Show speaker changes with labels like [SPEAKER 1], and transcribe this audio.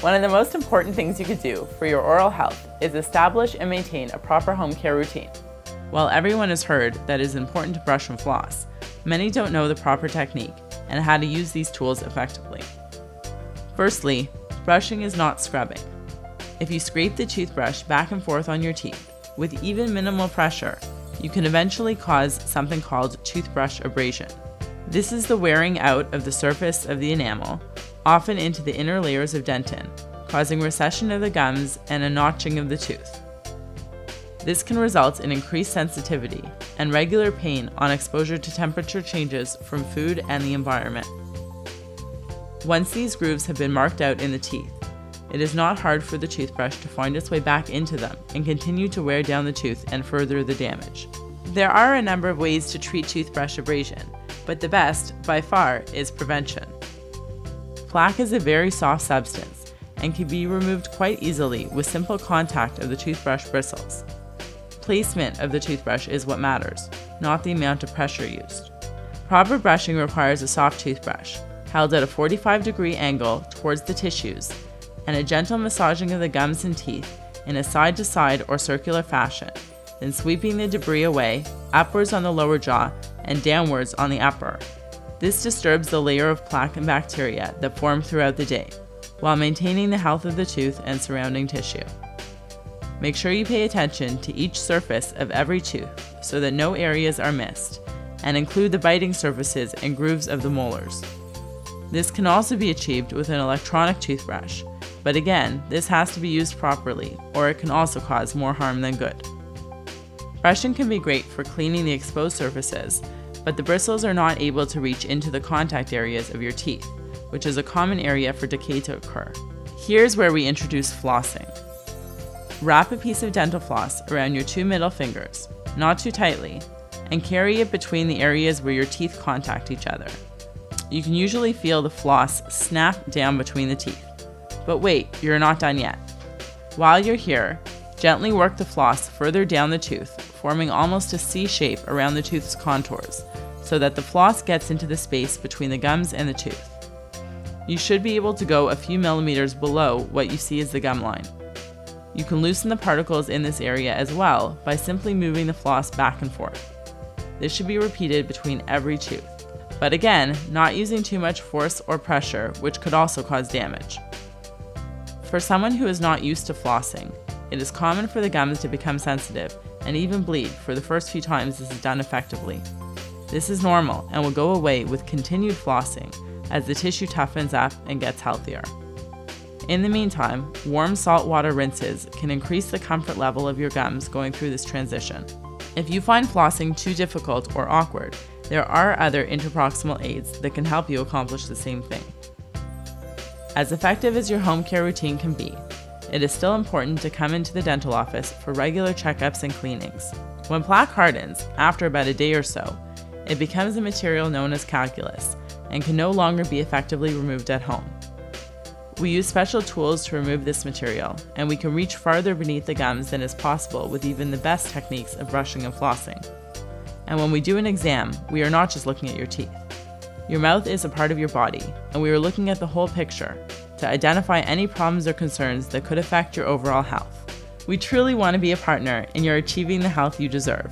[SPEAKER 1] One of the most important things you could do for your oral health is establish and maintain a proper home care routine. While everyone has heard that it is important to brush and floss, many don't know the proper technique and how to use these tools effectively. Firstly, brushing is not scrubbing. If you scrape the toothbrush back and forth on your teeth with even minimal pressure, you can eventually cause something called toothbrush abrasion. This is the wearing out of the surface of the enamel, often into the inner layers of dentin, causing recession of the gums and a notching of the tooth. This can result in increased sensitivity and regular pain on exposure to temperature changes from food and the environment. Once these grooves have been marked out in the teeth, it is not hard for the toothbrush to find its way back into them and continue to wear down the tooth and further the damage. There are a number of ways to treat toothbrush abrasion, but the best, by far, is prevention. Plaque is a very soft substance and can be removed quite easily with simple contact of the toothbrush bristles. Placement of the toothbrush is what matters, not the amount of pressure used. Proper brushing requires a soft toothbrush, held at a 45-degree angle towards the tissues, and a gentle massaging of the gums and teeth in a side-to-side or circular fashion, then sweeping the debris away, upwards on the lower jaw and downwards on the upper. This disturbs the layer of plaque and bacteria that form throughout the day, while maintaining the health of the tooth and surrounding tissue. Make sure you pay attention to each surface of every tooth so that no areas are missed, and include the biting surfaces and grooves of the molars. This can also be achieved with an electronic toothbrush, but again, this has to be used properly, or it can also cause more harm than good. Brushing can be great for cleaning the exposed surfaces, but the bristles are not able to reach into the contact areas of your teeth, which is a common area for decay to occur. Here's where we introduce flossing. Wrap a piece of dental floss around your 2 middle fingers, not too tightly, and carry it between the areas where your teeth contact each other. You can usually feel the floss snap down between the teeth. But wait, you're not done yet. While you're here, gently work the floss further down the tooth, forming almost a C shape around the tooth's contours, so that the floss gets into the space between the gums and the tooth. You should be able to go a few millimeters below what you see as the gum line. You can loosen the particles in this area as well by simply moving the floss back and forth. This should be repeated between every tooth, but again, not using too much force or pressure, which could also cause damage. For someone who is not used to flossing, it is common for the gums to become sensitive and even bleed for the first few times this is done effectively. This is normal and will go away with continued flossing as the tissue toughens up and gets healthier. In the meantime, warm saltwater rinses can increase the comfort level of your gums going through this transition. If you find flossing too difficult or awkward, there are other interproximal aids that can help you accomplish the same thing. As effective as your home care routine can be, it is still important to come into the dental office for regular checkups and cleanings. When plaque hardens, after about a day or so, it becomes a material known as calculus and can no longer be effectively removed at home. We use special tools to remove this material, and we can reach farther beneath the gums than is possible with even the best techniques of brushing and flossing. And when we do an exam, we are not just looking at your teeth. Your mouth is a part of your body, and we are looking at the whole picture to identify any problems or concerns that could affect your overall health. We truly want to be a partner in your achieving the health you deserve.